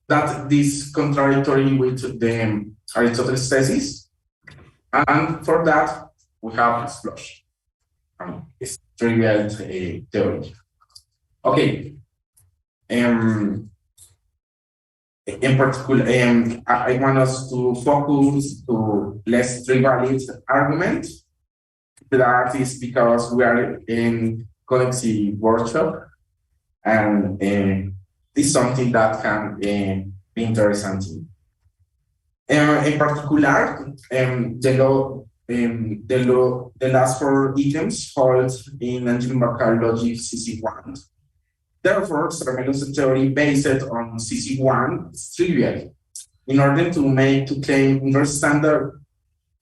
that is contradictory with the Aristotle's thesis, and for that we have explosion. It's trivial theory. Okay. In particular, I want us to focus to less trivial argument. That is because we are in CONNEXIVE workshop, and this is something that can be interesting. In particular, the last 4 items hold in engine-marked logic CC1. Therefore, Romero's theory based on CC1 is trivial. In order to claim inverse standard,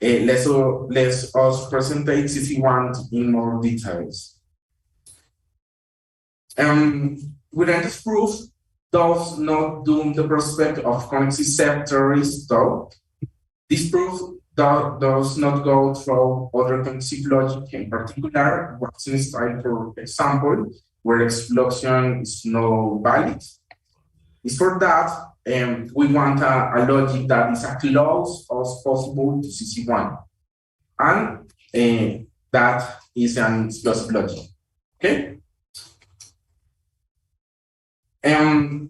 let's us present CC1 in more details. Within this proof does not doom the prospect of CONNEXIVE set theories, though. This proof does not go through other CONNEXIVE logic, in particular, Watson style, for example, where explosion is not valid. It's for that we want a logic that is as close as possible to CC1, and that is an explosive logic. Okay.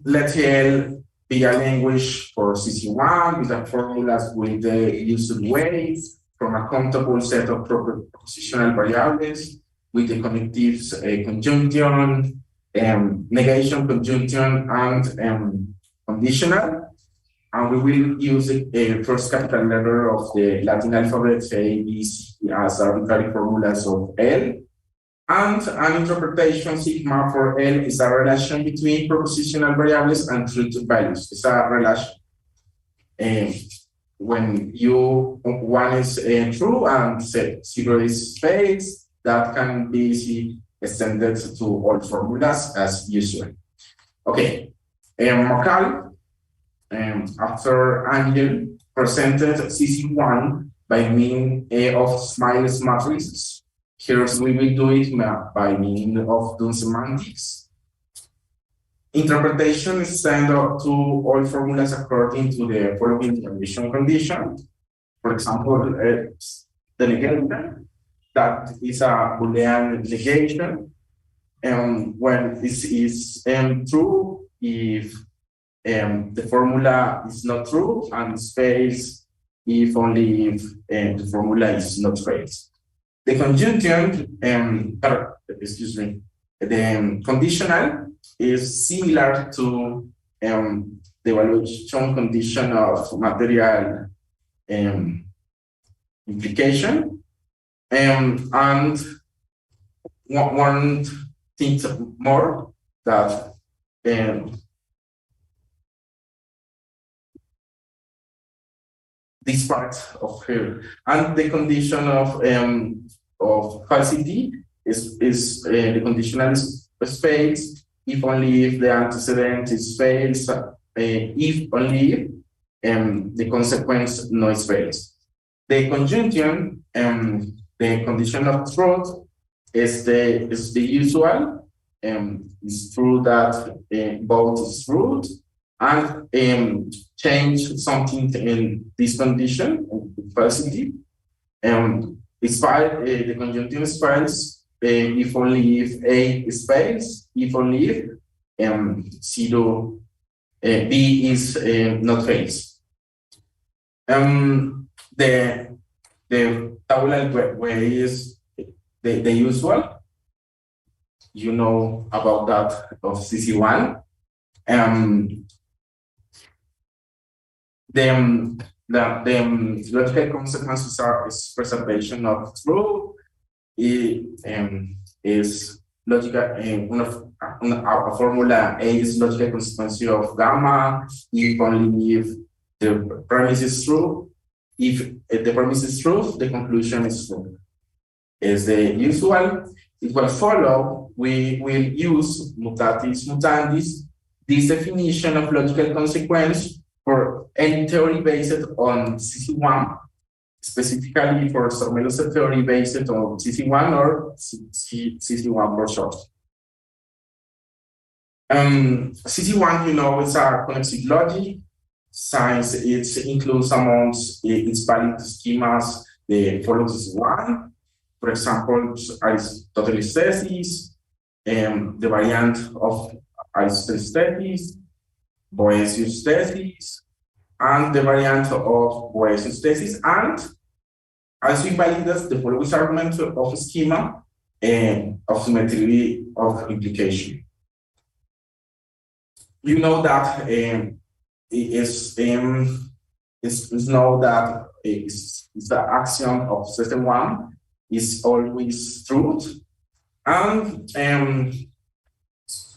Let's be a language for CC1 with the formulas with the used ways from a countable set of propositional variables with the connectives conjunction, negation, conjunction, and conditional. And we will use the first capital letter of the Latin alphabet, A, B, C, as arbitrary formulas of L. And an interpretation sigma for L is a relation between propositional variables and truth values. It's a relation. When one is true and 0 is false, that can be extended to all formulas as usual. Okay. Markal, after Angel, presented CC1 by means of Smiles matrices. Here we will do it by means of Dunn semantics. Interpretation is sent up to all formulas according to the following derivation condition. For example, the negation, that is a Boolean negation. When this is true, if the formula is not true, and space if only if the formula is not false. The conjunction, the conditional is similar to the evaluation condition of material implication. And one thing more that this part of here, and the condition of falsity is the conditional space if only if the antecedent is false, if only the consequence no is false. The conjunction, the condition of truth is the usual. It's true that both is true, and change something in this condition, falsity. The conjunction is false if only if A is false, if only if 0 B is not false. The tabular way is the usual. You know about that of CC1. The logical consequences is preservation of truth. Is logical a formula A is logical consequence of gamma if only if the premise is true. If the premise is true, the conclusion is true. Is the usual. It will follow. We will use mutatis mutandis this definition of logical consequence for any theory based on CC1, specifically for Romero's theory based on CC1 or CC1 for short. CC1, is a connexive logic, since it includes amongst its valid schemas the following CC1. For example, Aristoteles thesis, the variant of Aristoteles thesis, Boëthius thesis, and the variant of Boëthius thesis, and also invalidates the following argument of schema of symmetry of implication. You know that it's know that it's the axiom of system one is always true, and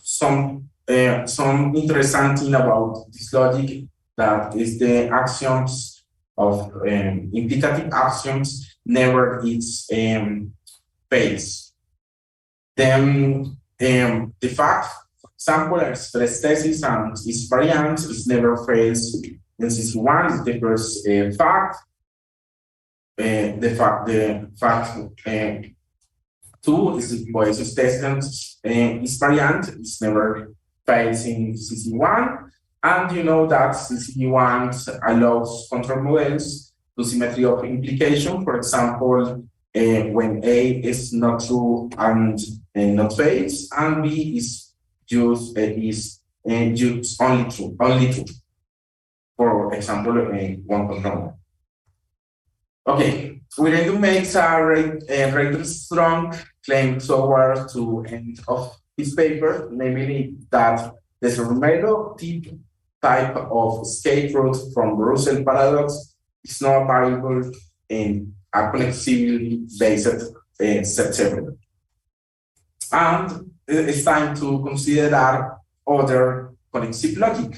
some interesting thing about this logic that is the axioms of implicative axioms never its fails. Then the fact, for example, Aristoteles thesis and its variant is never fails in CC1 is the first fact. The fact two is Boëthius thesis and its variant is never fails in CC1. And you know that CC1 allows control models to symmetry of implication. For example, when A is not true and not fails, and B is just only true. For example, one control. Okay, we're going to make a rather strong claim toward to end of this paper, namely that the Romero-Rodríguez type of escape route from Russell paradox is not variable in a connectively based set. And it's time to consider other connexive logic.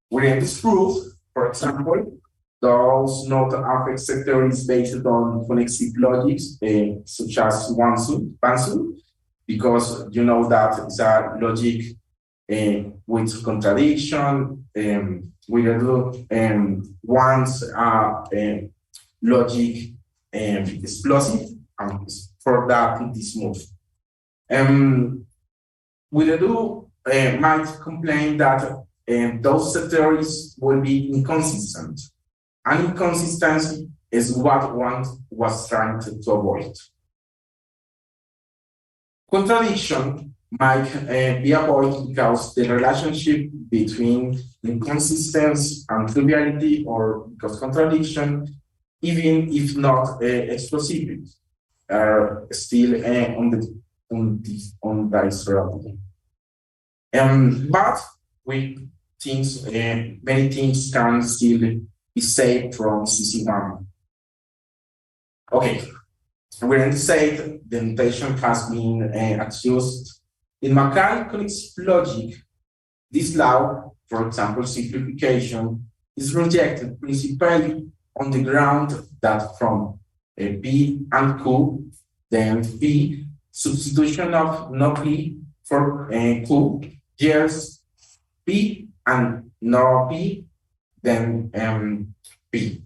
We're going to prove, for example, those not affect set theories based on connexive logics, such as Bansu, because you know that it's a logic with contradiction. We do once logic explosive, and for that it is smooth. We do might complain that those set theories will be inconsistent. And inconsistency is what one was trying to avoid. Contradiction might be avoided because the relationship between inconsistency and triviality, or because contradiction, even if not explosive, are still on this reality. But we think many things can still be saved from CC1. Okay, we're going to say the notation has been adjusted. In mechanical connective logic, this law, for example, simplification, is rejected principally on the ground that from P and Q, then P, substitution of no P for Q, yields P and no P, then P,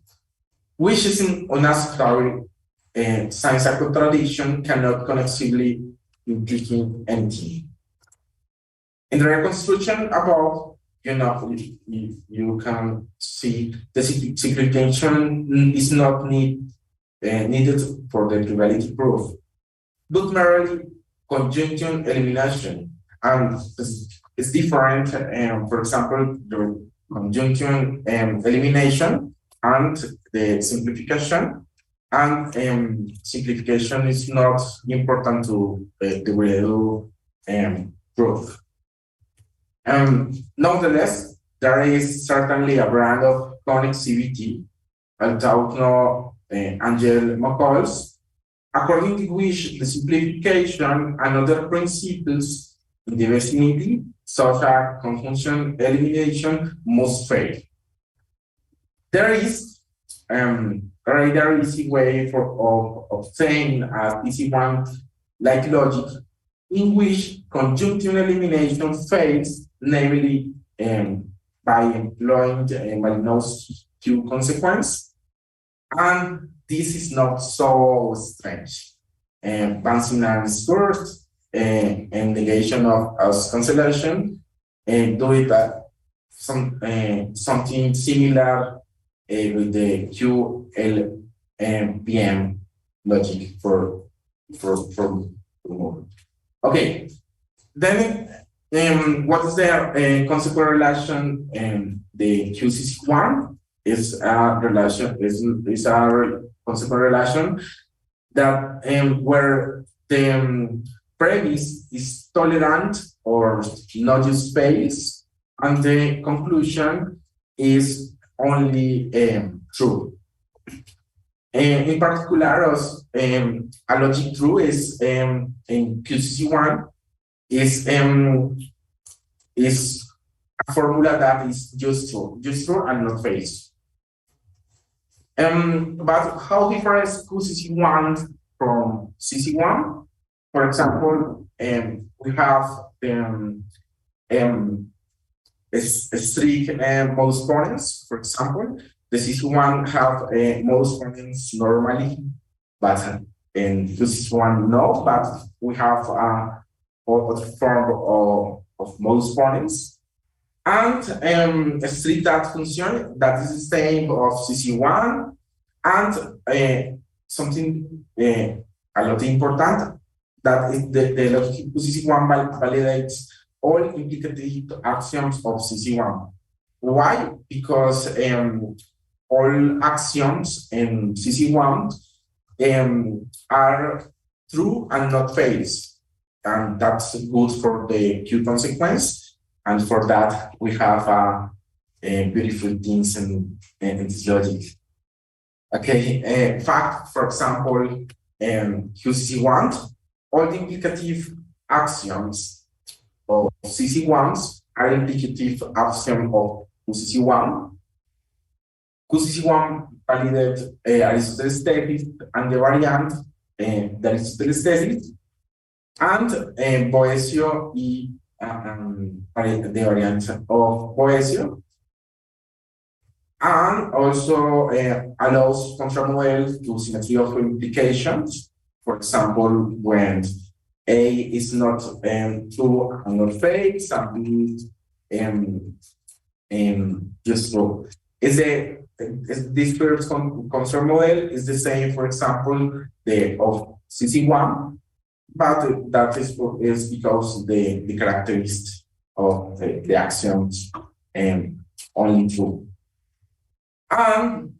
which is unacceptable since a contradiction cannot connexively implicate anything. In the reconstruction above, you can see the simplification is not needed for the triviality proof, but merely conjunction elimination, and it's different. For example, the conjunction elimination and the simplification, and simplification is not important to the real proof. Nonetheless, there is certainly a brand of connexivity, although Angel McColl's, according to which the simplification and other principles in the vicinity, such as conjunction elimination, must fail. There is a rather easy way of obtaining a CC1 like logic in which conjunction elimination fails, namely by employing Malinowski's Q consequence. And this is not so strange. Bansinger's first, and negation of as cancellation, and do it something similar with the QLPM logic for okay. Then what is the consequent relation? The QCC1 is a relation is a consequent relation that where the premise is tolerant or not use space, and the conclusion is only true. In particular, a logic true is in QCC1 is a formula that is just true and not false. But how differs QCC1 from CC1? For example, we have strict modus ponens. For example, the CC1 have modus ponens normally, but in QCC1 no. But we have a form of modus ponens, and a strict that function that is the same of CC1, and something a lot important that is the logic CC1 validates all implicative axioms of CC1. Why? Because all axioms in CC1 are true and not false, and that's good for the Q consequence. And for that, we have beautiful things in this logic. Okay, fact, for example, QCC1, all the implicative axioms of CC1s are implicative axiom of QCC1. QCC1 validates Aristotle's thesis and the variant the Aristotle's thesis, and Boesio y the variant of Boesio, and also allows contramodel to symmetry of implications. For example, when A is not true and not false, and B just true. This first concern model is the same, for example, the of CC1, but that is because the characteristics of the axioms only true. And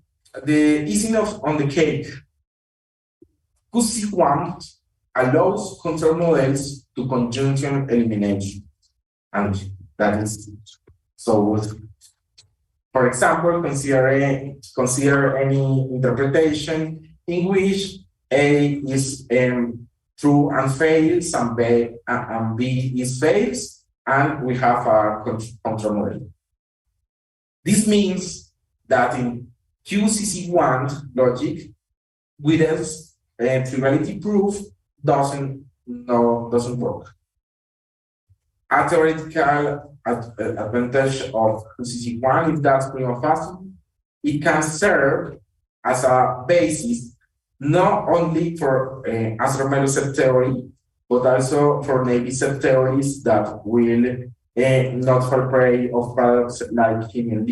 the icing on the cake, QC1 allows control models to conjunction elimination, and that is so good. For example, consider any interpretation in which A is true and fails, and B is false, and we have a control model. This means that in QCC1 logic, Guidon's triviality proof doesn't work. A theoretical advantage of QCC1 is that prima facie it can serve as a basis not only for as Romero set theory, but also for Navy set theories that will not fall prey of paradox like Hilliard.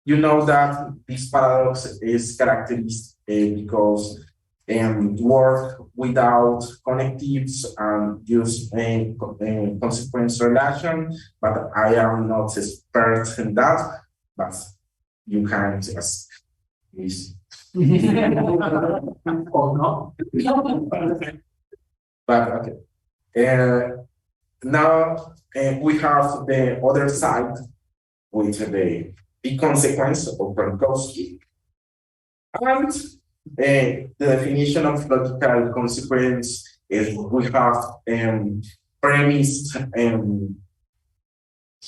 You know that this paradox is characteristic because work without connectives and use consequence relation, but I am not expert in that, but you can just use. Or not. But okay. Now we have the other side with the big consequence of Berkowski. And the definition of logical consequence is we have premise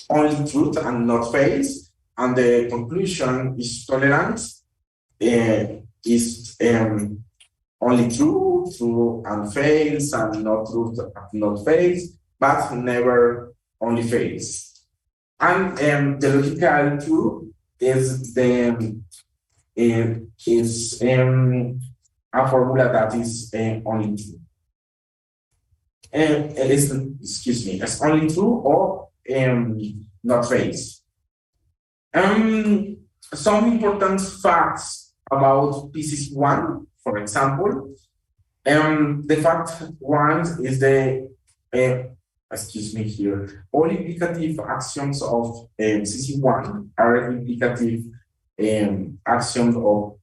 only truth and not false, and the conclusion is tolerance is only true and false, and not true not false, but never only false. And the logical truth is a formula that is only true. is only true or not raised. Some important facts about PCC1, for example. The fact one is the all implicative actions of CC1 are implicative actions of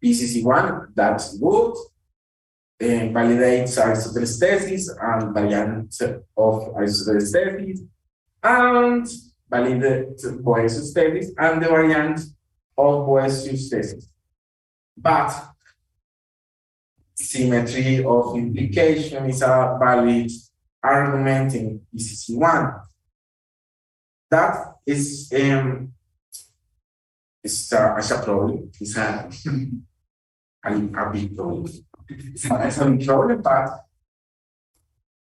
PCC1. That's good. Validates Aristotle's thesis and variant of Aristotle's thesis, and validates Boëthius' thesis and the variant of Boëthius' thesis. But symmetry of implication is a valid argument in PCC1. That is a problem. It's a big problem. It's a big problem, but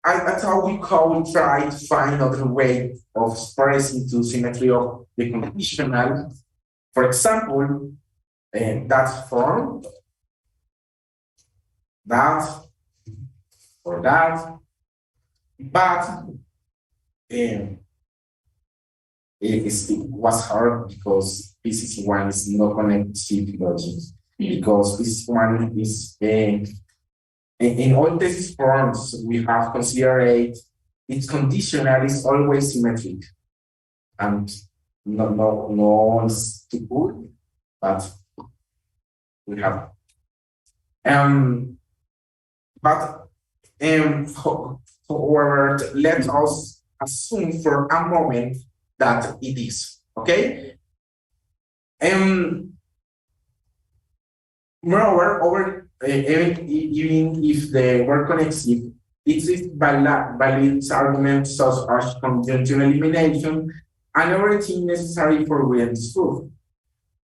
I thought we could try to find another way of expressing the symmetry of the conditional. For example, that form, that, or that, but it was hard because PCC1 is no connective logic, because PCC1 is in all thesis forms we have considered its conditional is always symmetric, and no is too good, but we have. However, let us assume for a moment that it is, okay? Moreover, even if the word CONNEXIVE, it is valid arguments such as conjunctional elimination and everything necessary for Williams' proof.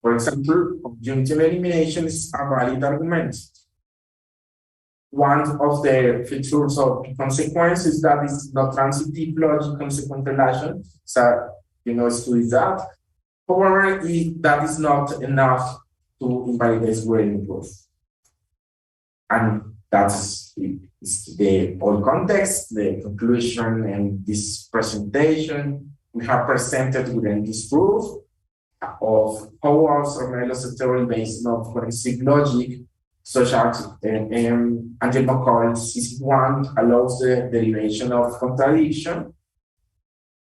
For example, conjunctional elimination is a valid argument. One of the features of consequence is that it's not transitive logic consequent relation. So, study that. However, that is not enough to invalidate Williams' proof. And that's the whole context, the conclusion, and this presentation. We have presented within this proof of how also Romero-Rodríguez theory based on forensic logic, such as Angel McCall's CC1 allows the derivation of contradiction.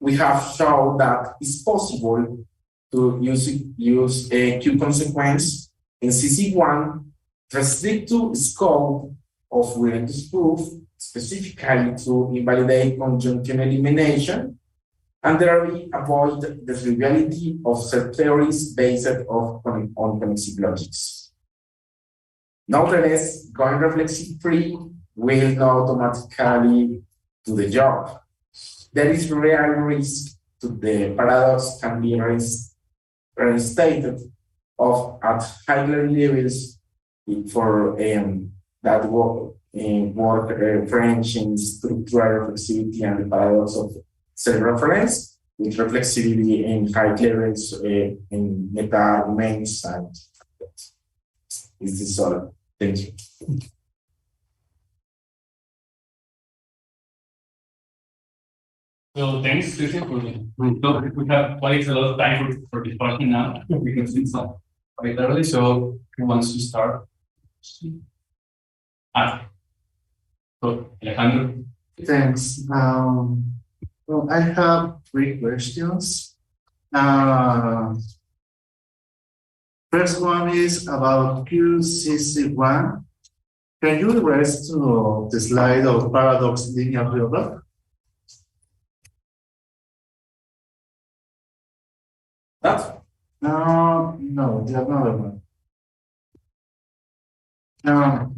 We have shown that it's possible to use a Q consequence in CC1 restrict to scope of Williams' proof, specifically to invalidate conjunctional elimination, and thereby avoid the triviality of set theories based on connective logics. Nonetheless, going reflexive free will not automatically do the job. There is real risk to the paradox can be reinstated at higher levels for that work French in structural reflexivity and the paradox of self-reference, with reflexivity in high levels in meta arguments, and this is all. Thank you. So thanks, Christian, for the talk. We have quite a lot of time for discussion now because it's quite early. So who wants to start? So Alejandro. Thanks. Well, I have 3 questions. First one is about QCC1. Can you erase to the slide of paradox linear remark? That? No, the other one. No.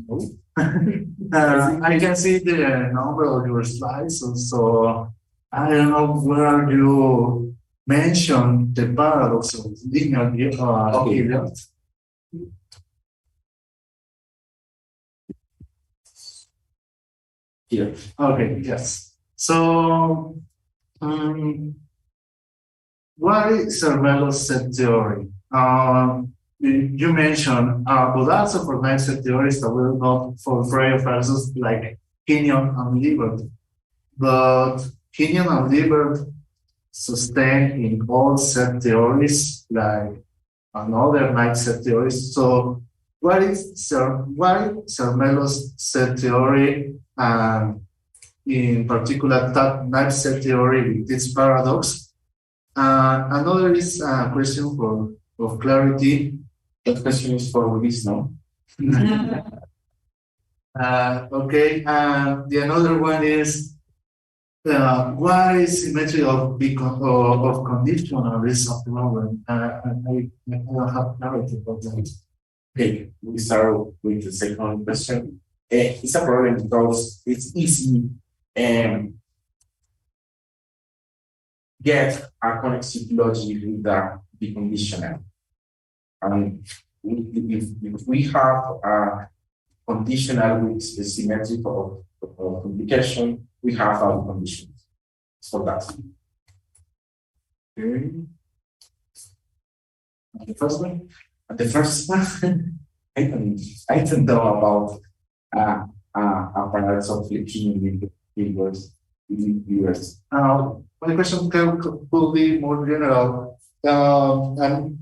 I can see the number of your slides, so I don't know where you mentioned the paradox of linear period. Here. Okay, yes. So, what is Cervello's set theory? You mentioned, but also for nice set theories that will not for Freire versus like Kenyon and Liberty. but Kenyon and Liebert sustain in all set theories, like another night set theories. So why Zermelo's set theory, and in particular that night set theory with this paradox? Another is a question of clarity. That question is for Luis, no? Okay, the another one is why symmetry of conditional is a problem? I don't have clarity about that. Okay, we start with the second question. It's a problem because it's easy get a connective logic with the conditional. And if we have a conditional with the symmetric of complication, we have our conditions for that. Okay. And the first one? The first one, I don't know about a paradox of flipping with viewers. My question could be more general. And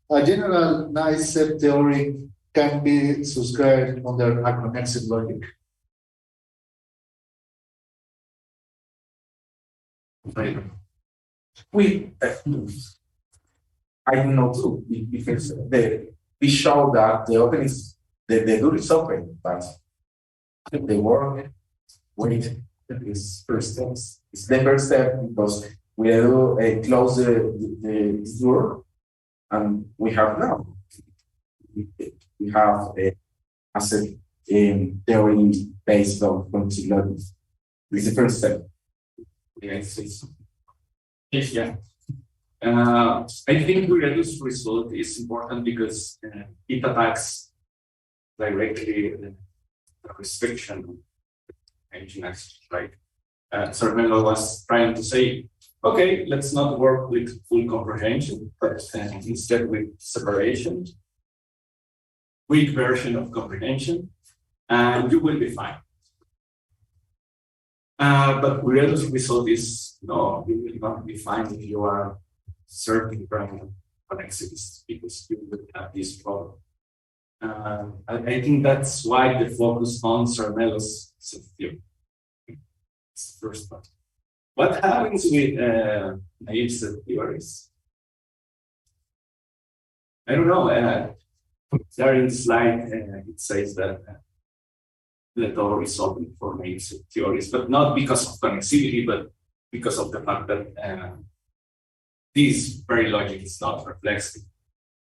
a general nice set theory can be subscribed under a connexive logic. I don't know too, because we show that the open is the door is open, but the work wait is first steps. It's the first step because we do close the door, and we have now. We have a set theory based on continuity. This is the first step. Yes, yeah. I think the reduced result is important because it attacks directly the restriction of engine access, right? Cervello was trying to say, okay, let's not work with full comprehension, but instead with separation, weak version of comprehension, and you will be fine. But the reduced result is, no, you will not be fine if you are certain from connexivist, because you will have this problem. I think that's why the focus on Cervello's set theory. It's the first part. What happens with naive set theories? I don't know. There in the slide, it says that the door is open for naive set theories, but not because of connexivity, but because of the fact that this very logic is not reflexive.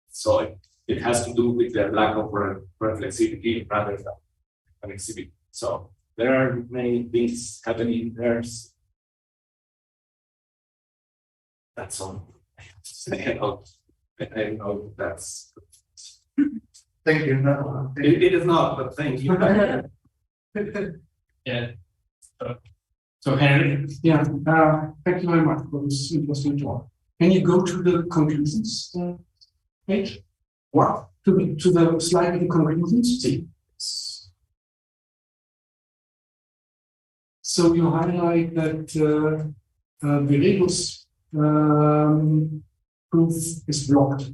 So it has to do with the lack of reflexivity rather than connexivity. So there are many things happening there. That's all. I don't know if that's. Thank you. No, thank you. It is not, but thank you. Yeah. So Henry. Yeah, thank you very much for this interesting talk. Can you go to the conclusions page? What? To the slide with the conclusions? See. So you highlight that Virego's proof is blocked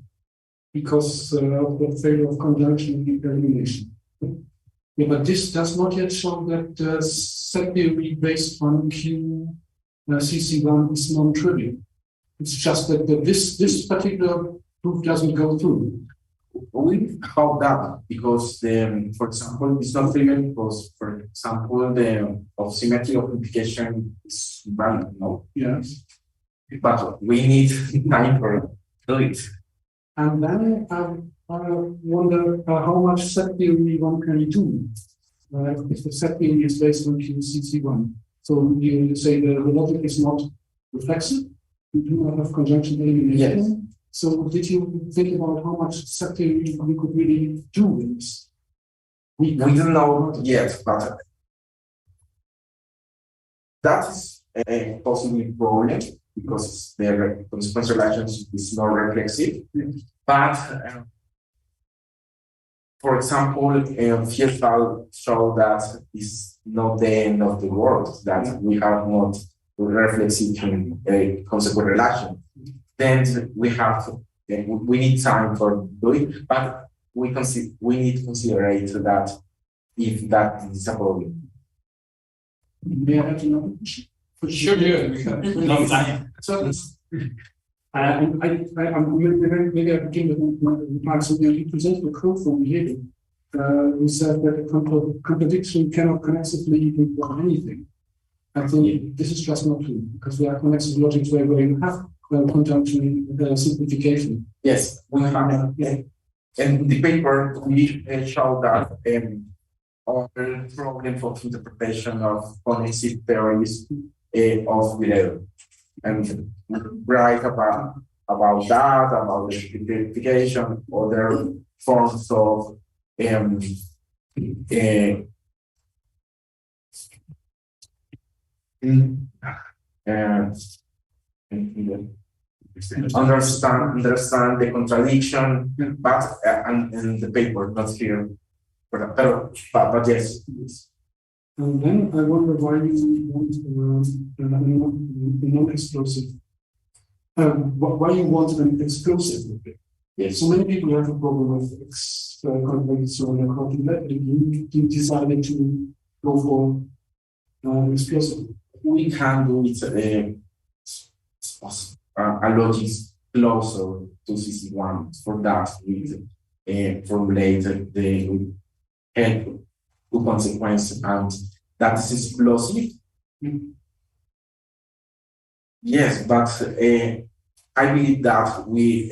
because of the failure of conjunction and elimination. Yeah, but this does not yet show that set theory based on Q CC1 is non-trivial. It's just that this particular proof doesn't go through. We hope that because for example, it's not trivial because, for example, the of symmetry of implication is valid, no? Yes. But we need time for it. And then I wonder how much set theory one can do if the set theory is based on QCC1. So you say the logic is not reflexive, you do not have conjunction elimination. Yes. So did you think about how much set theory you could really do with this? We don't know yet, but that is a possible problem because the consequence relations is not reflexive. But for example, Fiestal show that is not the end of the world, that we have not reflexive consequent relation. Then we have to, we need time for doing it, but we need to consider that if that is a problem. May I have another question? Sure, yeah. So, I'm maybe I begin with my remarks. You presented a quote from Hegel, who said that a contradiction cannot connexively imply anything. I think this is just not true, because there are connexive logics where you have conjunction simplification. Yes, we have. And the paper we show that our problem for interpretation of connective theories of Guerrero, and write about that, about the simplification, other forms of understand the contradiction, but in the paper, not here. But yes. And then I wonder why you want non-explosive. Why you want an explosive? Yes. So many people have a problem with contradiction and contradiction. You decided to go for explosive. We can do it a logic closer to CC1. For that, we formulated the help to consequence, and that is explosive. Yes, but I believe that we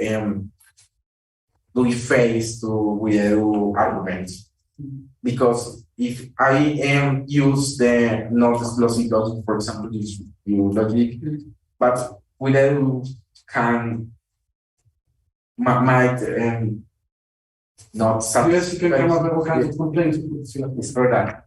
face with arguments, because if I use the non-explosive logic, for example, use logic, but without might not satisfy. Yes, you can come up with all kinds of complaints. It's for that.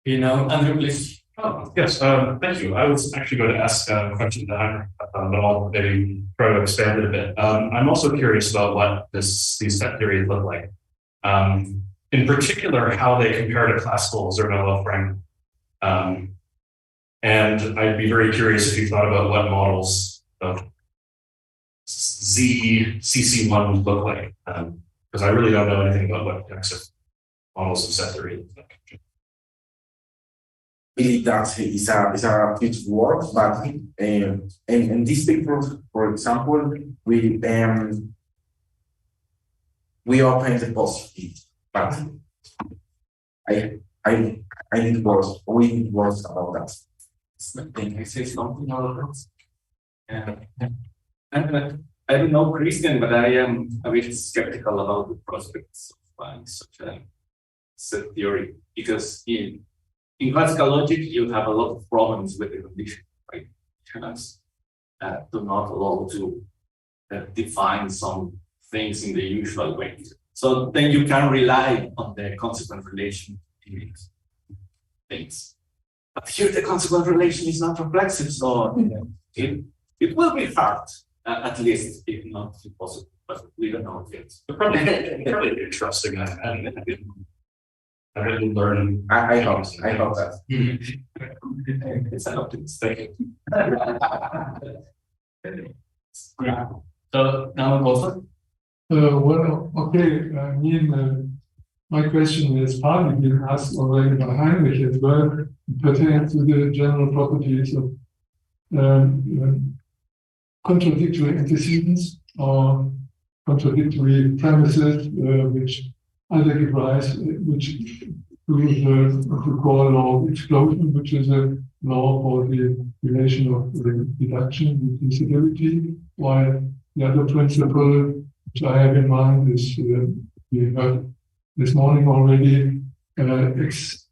Andrew, please. Oh, yes, thank you. I was actually going to ask a question to Heinrich, but I'll maybe try to expand it a bit. I'm also curious about what these set theories look like. In particular, how they compare to classical Zermelo framework. And I'd be very curious if you thought about what models of CC1 would look like, because I really don't know anything about what conexive models of set theory look like. Believe that is a huge work, but in this paper, for example, we open the possibility, but I need words. We need words about that. Can I say something about that? I don't know Christian, but I am a bit skeptical about the prospects of finding such a set theory, because in classical logic you have a lot of problems with the condition, right? Because do not allow to define some things in the usual way. So then you can rely on the consequent relation things. But here the consequent relation is not reflexive, so it will be hard, at least, if not impossible. But we don't know yet. Probably interesting. I didn't learn. I hope that. It's an optimist. Thank you. So now also. Well, okay. My question is partly been asked already by Heinrich as well, pertains to the general properties of contradictory antecedents or contradictory premises, which either give rise, which to what we call law of explosion, which is a law for the relation of deduction with feasibility, while the other principle which I have in mind is we heard this morning already, ex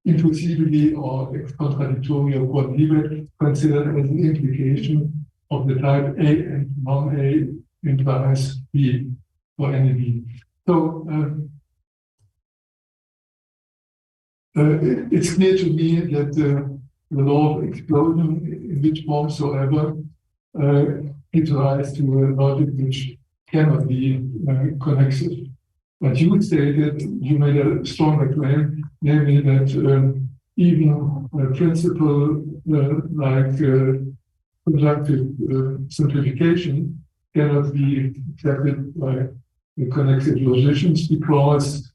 intuitively or ex contradictory or quadrive, considered as an implication of the type A and non-A implies B or any B. So it's clear to me that the law of explosion, in which form soever, gives rise to a logic which cannot be connexive. But you stated, you made a stronger claim, namely that even a principle like conjunctive simplification cannot be accepted by the connected logicians because,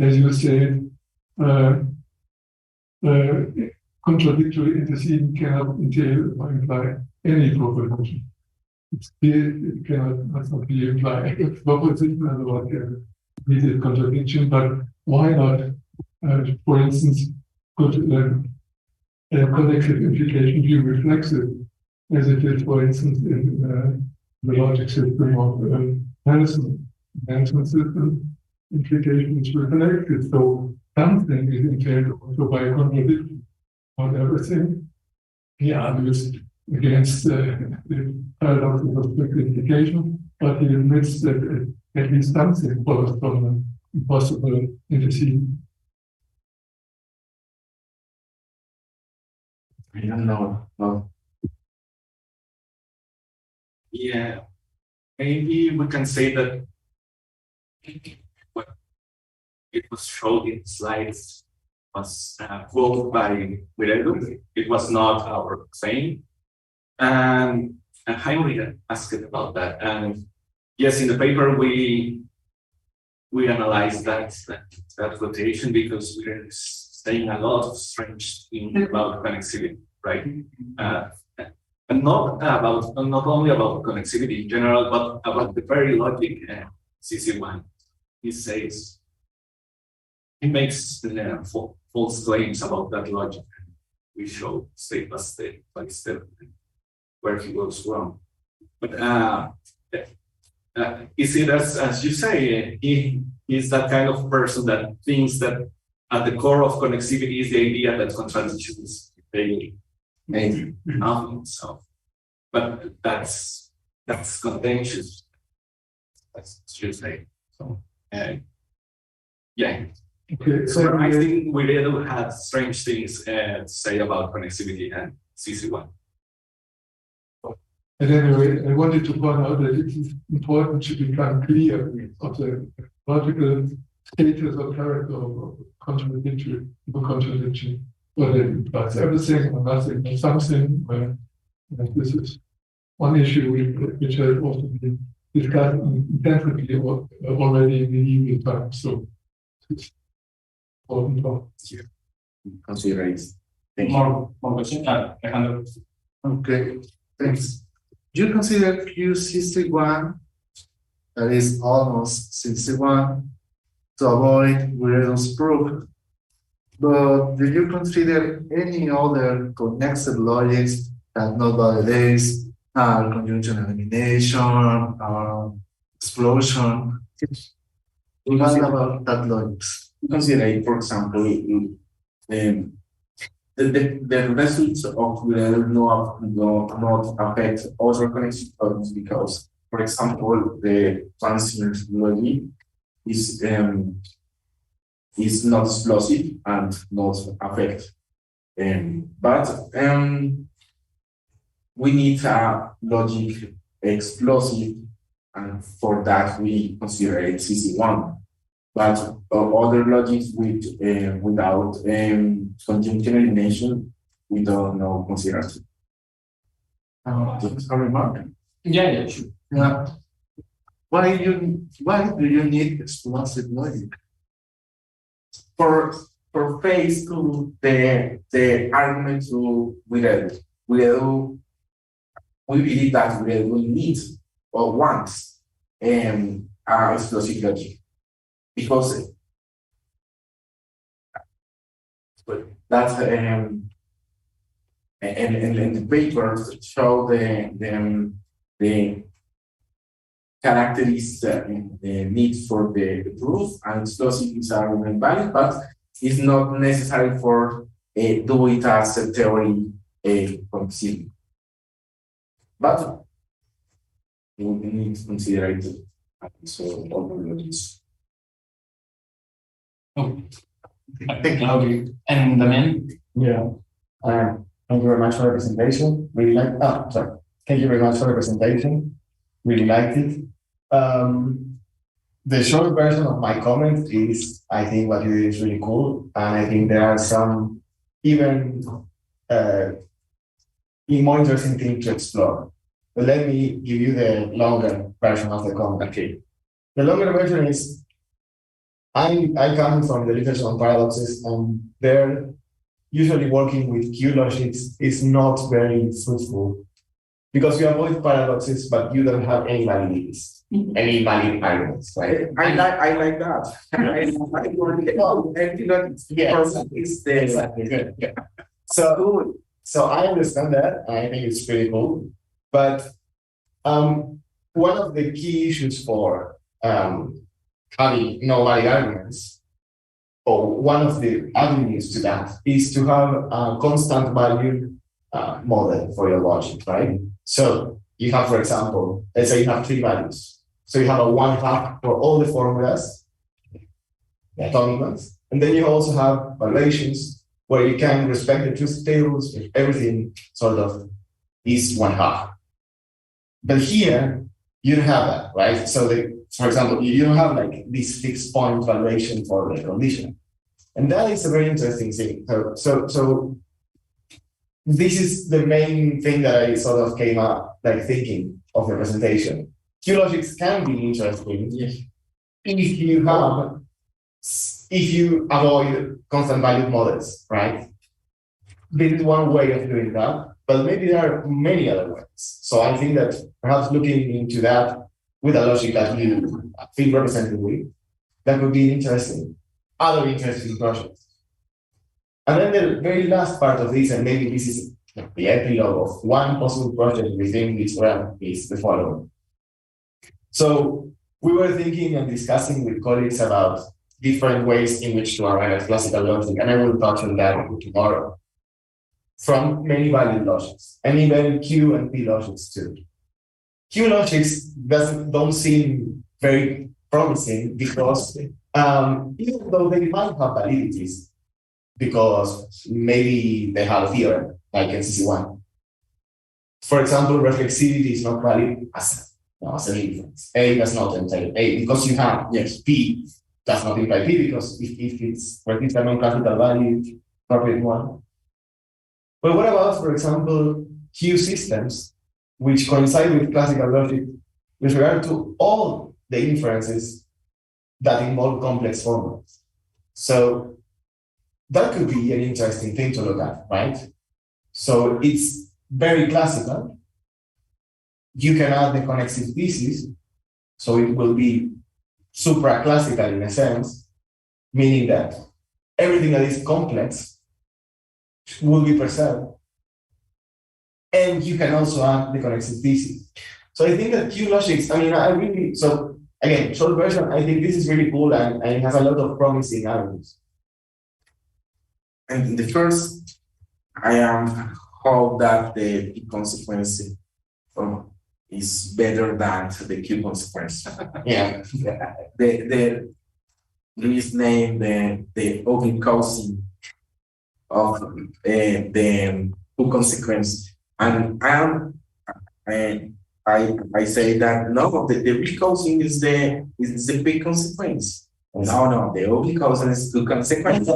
as you say, contradictory antecedent cannot entail or imply any proposition. It cannot must not be implied proposition, otherwise needed contradiction. But why not, for instance, could connected implication be reflexive, as it is, for instance, in the logic system of management system? Implication is reflected, so something is entailed also by contradiction. Not everything. He argues against the paradoxes of strict implication, but he admits that at least something follows from an impossible antecedent. I don't know. No. Yeah, maybe we can say that what it was showed in slides was quoted by Viredo. It was not our saying. And Jaime asked about that. And yes, in the paper we analyzed that quotation because we're saying a lot of strange things about connectivity, right? And not only about connectivity in general, but about the very logic CC1. He says he makes false claims about that logic. We show step by step where he goes wrong. But is it as you say? He is that kind of person that thinks that at the core of connectivity is the idea that contradictions they nothing. So, but that's contentious. That's what you say. So, yeah. Okay, So I think we really had strange things to say about connectivity and CC1. At any rate, I wanted to point out that it is important to become clear of the logical status or character of contradiction, whether it implies everything or nothing or something. And this is one issue which has also been discussed intensively already in the EU time. So it's important to consider it. More question? Alejandro. Okay, thanks. Do you consider Q61, that is almost 61, to avoid Viredo's proof? But do you consider any other connected logics that not validates conjunction elimination, explosion? What about that logics? Consider, for example, the results of Viredo not affect other connected logics because, for example, the transient logic is not explosive and not affect. But we need a logic explosive, and for that we consider it CC1. But other logics without conjunction elimination, we don't know consider it. A remark? Yeah, sure. Yeah. Why do you need explosive logic? For phase to the argument to Viredo, we believe that Viredo will need or wants explosive logic because that's and the papers show the characteristics the need for the proof, and explosive is argument valid, but it's not necessary for do it as a theory conceived. But we need to consider it so overloads. Oh, thank you. And Damian? Yeah. Thank you very much for the presentation. Really like. Sorry. Thank you very much for the presentation. Really liked it. The short version of my comment is, I think what you did is really cool, and I think there are some even more interesting things to explore. But let me give you the longer version of the comment. Okay. The longer version is, I come from the literature on paradoxes, and they're usually working with Q logics is not very fruitful because you avoid paradoxes, but you don't have any validities, any valid arguments, right? I like that. I like Exactly. Good. Yeah. So I understand that. I think it's pretty cool. But one of the key issues for having no valid arguments, or one of the avenues to that, is to have a constant value model for your logic, right? So you have, for example, let's say you have 3 values. So you have a 1/2 for all the formulas, the atomic ones, and then you also have valuations where you can respect the truth tables, everything sort of is 1/2. But here, you don't have that, right? So, for example, you don't have like this fixed point valuation for the condition. And that is a very interesting thing. So this is the main thing that I sort of came up like thinking of the presentation. Q-logics can be interesting if you avoid constant value models, right? This is one way of doing that, but maybe there are many other ways. So I think that perhaps looking into that with a logic that you feel represented with, that would be interesting. Other interesting projects. And then the very last part of this, and maybe this is the epilogue of one possible project within this realm, is the following. So we were thinking and discussing with colleagues about different ways in which to arrive at classical logic, and I will touch on that tomorrow, from many valued logics, and even Q and P logics too. Q logics don't seem very promising because even though they might have validities, because maybe they have a theorem, like in CC1. For example, reflexivity is not valid as an inference. A does not entail A, because you have, yes, P does not imply P, because if it's a non-classical value, appropriate one. But what about, for example, Q systems, which coincide with classical logic with regard to all the inferences that involve complex formulas? So that could be an interesting thing to look at, right? So it's very classical. You can add the connexive pieces, so it will be supra-classical in a sense, meaning that everything that is complex will be preserved. And you can also add the connexive pieces. So I think that Q logics, so again, short version, I think this is really cool and it has a lot of promising avenues. And the first, I hope that the P consequence is better than the Q consequence. Yeah. The Luis named the ugly cousin of the Q consequence, and I say that no, the real cousin is the P consequence. No, the ugly cousin is Q consequence.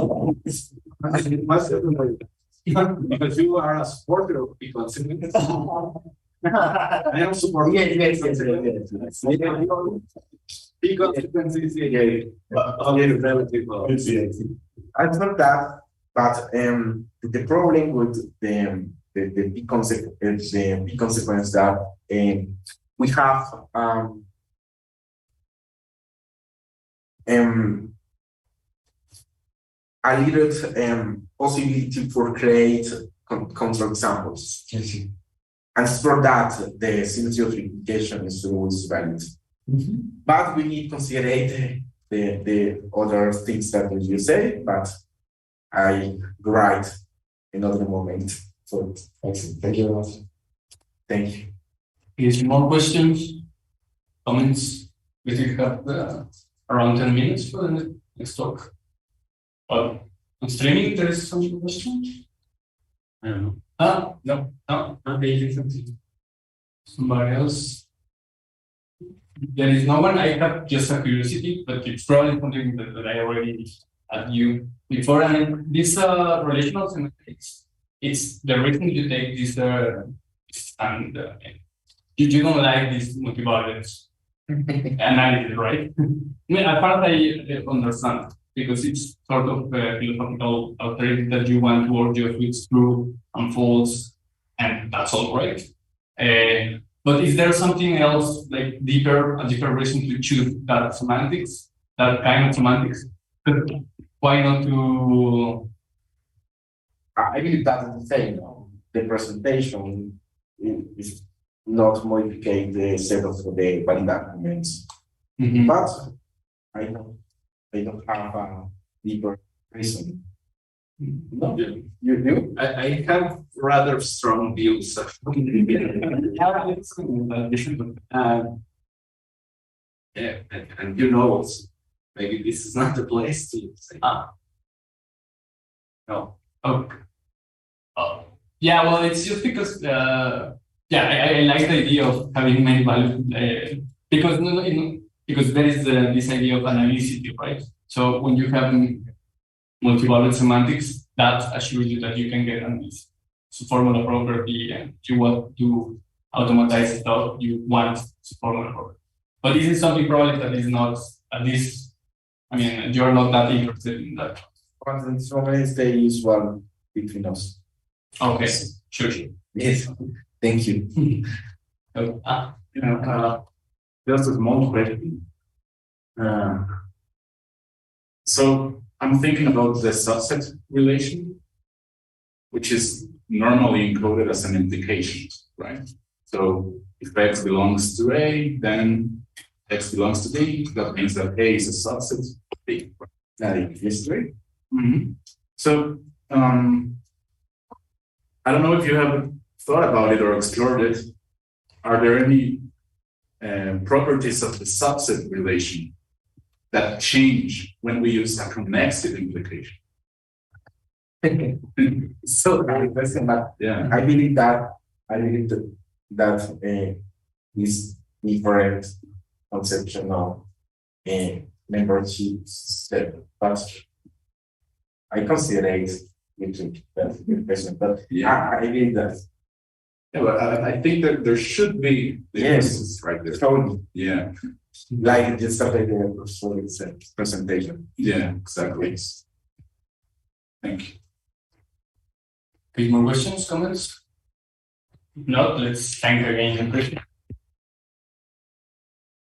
Because you are a supporter of P consequence. I am supporting. Yes. P consequence is relative. I thought that, but the problem with the P consequence that we have a little possibility for create counterexamples. And for that, the symmetry of replication is always valid. But we need to consider the other things that you say, but I write another moment. So thank you very much. Thank you. Is more questions, comments? We think have around 10 minutes for the next talk. On streaming, there is some questions? I don't know. No. Okay, somebody else? there is no one. I have just a curiosity, but it's probably something that I already asked you before. And this relational semantics, it's the reason you take this and you don't like this multivariate analysis, right? I mean, at first I understand because it's sort of a philosophical alternative that you want to work your tweets through and false, and that's all right. But is there something else like a deeper reason to choose that semantics, that kind of semantics? Why not to? I believe that's the same. The presentation is not modifying the set of the valid arguments. But I don't have a deeper reason. No, you do? I have rather strong views. Yeah, and you know, maybe this is not the place to say. No. Okay. Yeah, well, it's just because I like the idea of having many values because because there is this idea of analyticity, right? So when you have multi-value semantics, that assures you that you can get this formula property, and you want to automatize stuff, you want formula property. But this is something probably that is not, at least, I mean, you're not that interested in that. And so is the usual between us. Okay, sure. Yes, thank you. Just a small question. So I'm thinking about the subset relation, which is normally encoded as an implication, right? So if X belongs to A, then X belongs to D. That means that A is a subset of B. History. So I don't know if you have thought about it or explored it. Are there any properties of the subset relation that change when we use a connexive implication? So question, but Yeah. I believe that is different conception of membership set, but I consider it that's a good question, but I believe that. Yeah, but I think that there should be the emphasis right there. So, Yeah. like just after the presentation. Yeah, exactly. Thank you. Any more questions, comments? No, let's thank again the question.